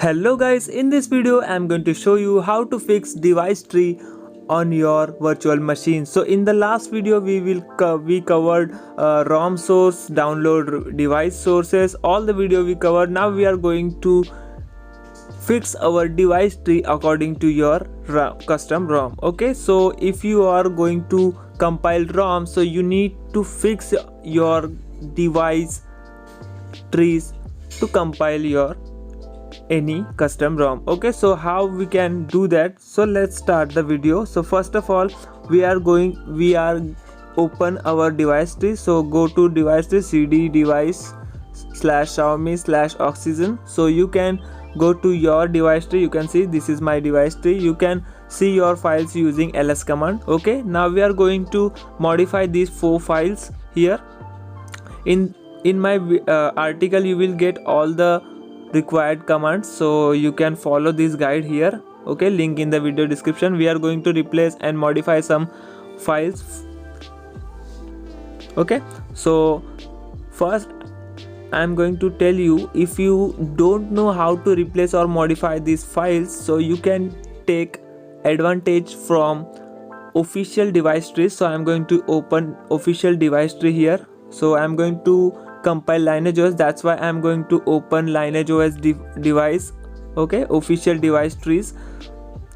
Hello guys, in this video I'm going to show you how to fix device tree on your virtual machine. So in the last video we covered ROM source, download device sources, all the video we covered. Now we are going to fix our device tree according to your custom ROM. Okay, so if you are going to compile ROM, so you need to fix your device trees to compile your any custom ROM. Okay, so how we can do that? So let's start the video. So first of all we are open our device tree. So go to device tree, cd device /Xiaomi/oxygen. So you can go to your device tree. You can see this is my device tree. You can see your files using ls command. Okay, now we are going to modify these 4 files here. In my article you will get all the required commands, so you can follow this guide here. Okay, link in the video description. We are going to replace and modify some files. Okay, so first I'm going to tell you, if you don't know how to replace or modify these files, so you can take advantage from official device tree. So I'm going to open official device tree here. So I'm going to compile LineageOS, that's why I'm going to open LineageOS device. Okay, official device trees.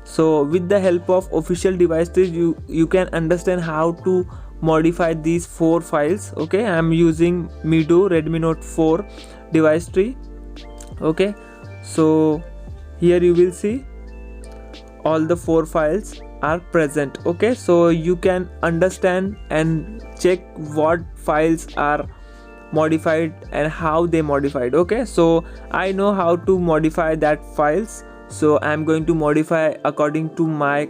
So with the help of official device trees you can understand how to modify these 4 files. Okay, I'm using Mido Redmi Note 4 device tree. Okay, so here you will see all the 4 files are present. Okay, so you can understand and check what files are modified and how they modified. Okay, so I know how to modify that files, so I'm going to modify according to my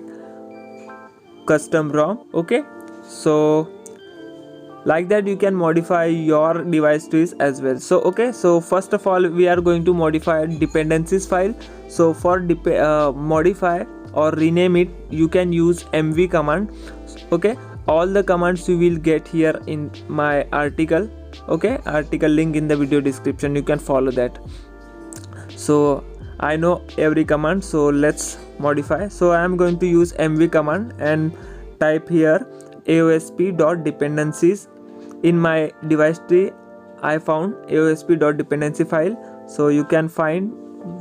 custom ROM. Okay, so like that you can modify your device trees as well. So okay, so first of all we are going to modify dependencies file. So for modify or rename it, you can use mv command. Okay, all the commands you will get here in my article. Okay, article link in the video description, you can follow that. So I know every command, so let's modify. So I am going to use mv command and type here aosp.dependencies. In my device tree I found aosp.dependency file, so you can find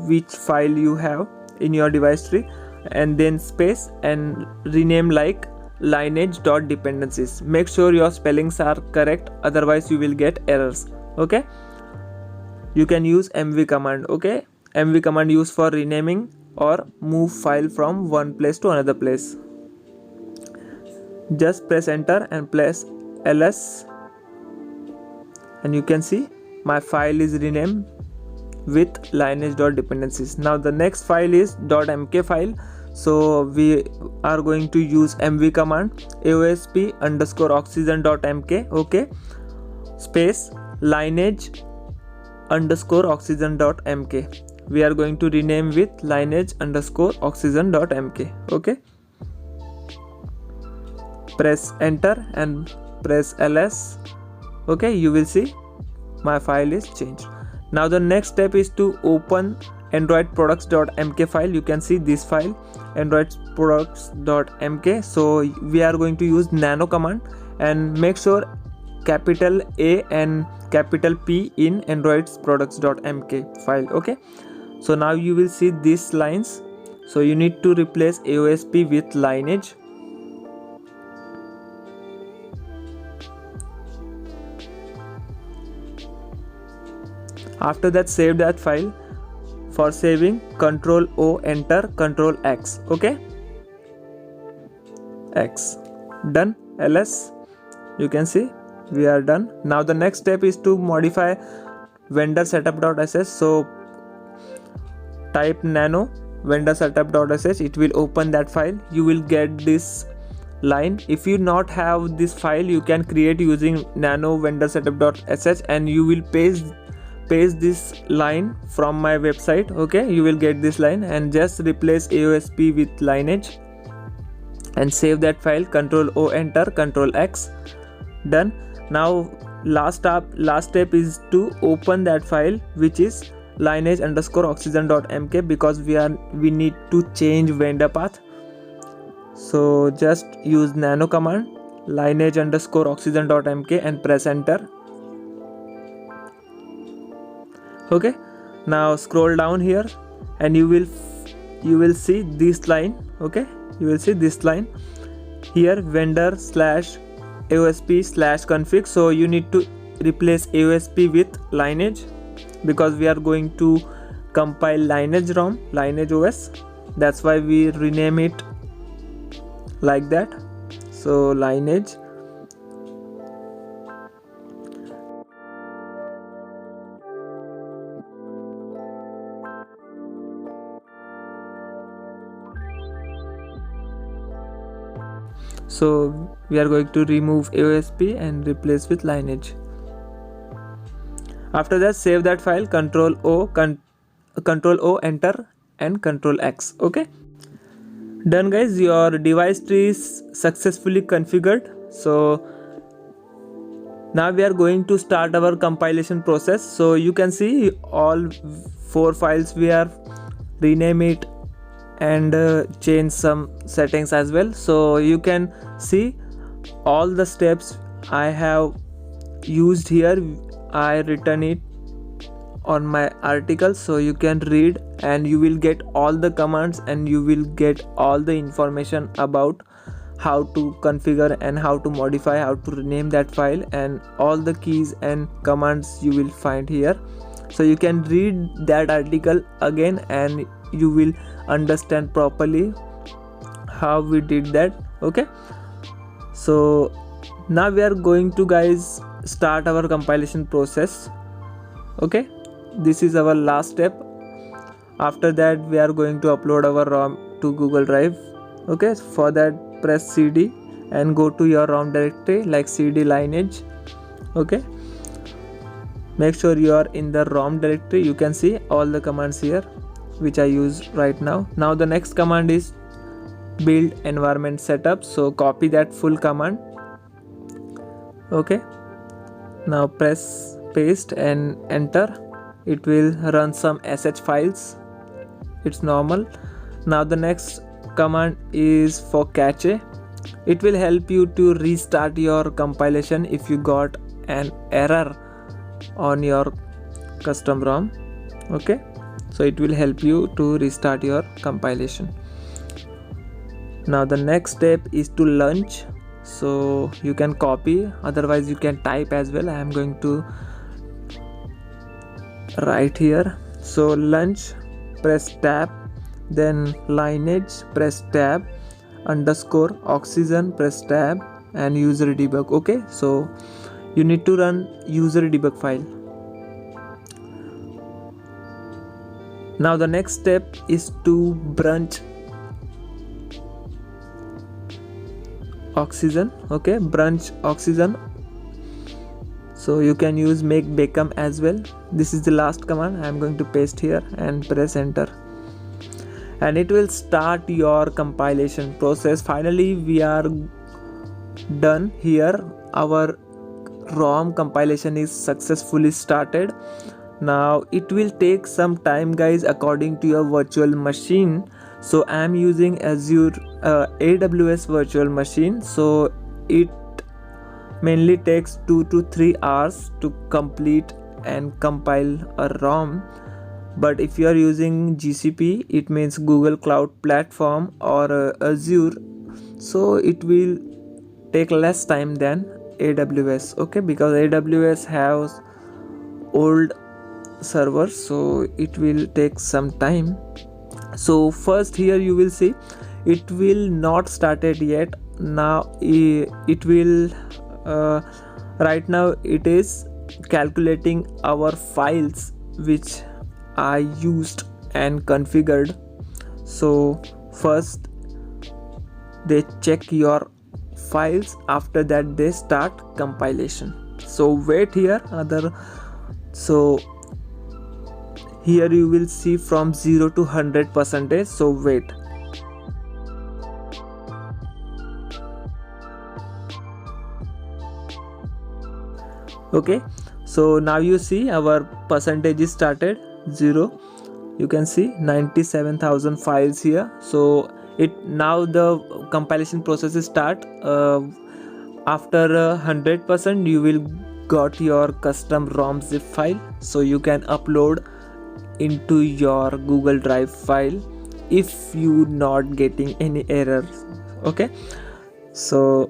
which file you have in your device tree and then space and rename like lineage.dependencies. Make sure your spellings are correct, otherwise you will get errors. Okay, you can use mv command. Okay, mv command used for renaming or move file from one place to another place. Just press enter and press ls and you can see my file is renamed with lineage.dependencies. Now the next file is .mk file. So we are going to use mv command aosp_oxygen.mk. okay, space lineage_oxygen.mk. we are going to rename with lineage_oxygen.mk. okay, press enter and press ls. okay, you will see my file is changed. Now the next step is to open android products.mk file. You can see this file, android products.mk. so we are going to use nano command and make sure capital A and capital P in android products.mk file. Okay, so now you will see these lines, so you need to replace aosp with lineage. After that save that file. For saving, Ctrl O, enter, Ctrl X. Okay, X, done. ls, you can see we are done. Now the next step is to modify vendor setup.sh. so type nano vendor setup.sh, it will open that file. You will get this line. If you not have this file, you can create using nano vendor setup.sh and you will paste this line from my website. Okay, you will get this line and just replace aosp with lineage and save that file. Ctrl O, enter, Ctrl X, done. Now last step is to open that file, which is lineage underscore oxygen.mk because we need to change vendor path. So just use nano command lineage underscore oxygen.mk and press enter. Okay, now scroll down here and you will see this line. Okay, you will see this line here, vendor slash AOSP slash config. So you need to replace AOSP with lineage because we are going to compile lineage ROM, lineage OS. That's why we rename it like that. So lineage. So we are going to remove AOSP and replace with lineage. After that, save that file, Control O, enter, and Control X. Okay, done guys, your device tree is successfully configured. So now we are going to start our compilation process. So you can see all 4 files we are rename it and change some settings as well. So you can see all the steps I have used here. I written it on my article, so you can read and you will get all the commands and you will get all the information about how to configure and how to modify, how to rename that file, and all the keys and commands you will find here. So you can read that article again and you will understand properly how we did that. Okay, so now we are going to guys start our compilation process. Okay, this is our last step. After that we are going to upload our ROM to Google Drive. Okay, for that press CD and go to your ROM directory like CD lineage. Okay, make sure you are in the ROM directory. You can see all the commands here which I use right now. Now the next command is build environment setup. So copy that full command. Okay, now press paste and enter. It will run some sh files. It's normal. Now the next command is for cache. It will help you to restart your compilation if you got an error on your custom ROM. Okay, so it will help you to restart your compilation. Now the next step is to launch. So you can copy, otherwise you can type as well. I am going to write here. So launch, press tab, then lineage, press tab, underscore oxygen, press tab, and user debug. Okay, so you need to run user debug file. Now the next step is to branch oxygen. Okay, branch oxygen. So you can use make Beckham as well. This is the last command. I am going to paste here and press enter, and it will start your compilation process. Finally we are done here. Our ROM compilation is successfully started. Now it will take some time guys according to your virtual machine. So I am using Azure AWS virtual machine, so it mainly takes 2 to 3 hours to complete and compile a ROM. But if you are using GCP, it means Google Cloud Platform, or Azure, so it will take less time than AWS. Okay, because AWS has old servers, so it will take some time. So first here you will see it will not started yet. Now it will right now it is calculating our files which I used and configured. So first they check your files, after that they start compilation. So wait here so here you will see from 0 to 100%. So wait. Okay, so now you see our percentage is started. 0. You can see 97,000 files here. So now the compilation process is start. After 100% you will got your custom ROM zip file, so you can upload into your Google Drive file if you not getting any errors. Okay, so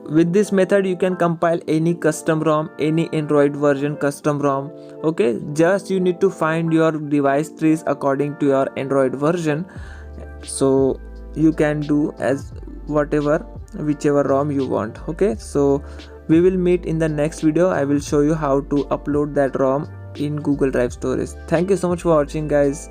with this method you can compile any custom ROM, any Android version custom ROM. Okay, just you need to find your device trees according to your Android version, so you can do as whichever ROM you want. Okay, so we will meet in the next video. I will show you how to upload that ROM in Google Drive storage. Thank you so much for watching, guys.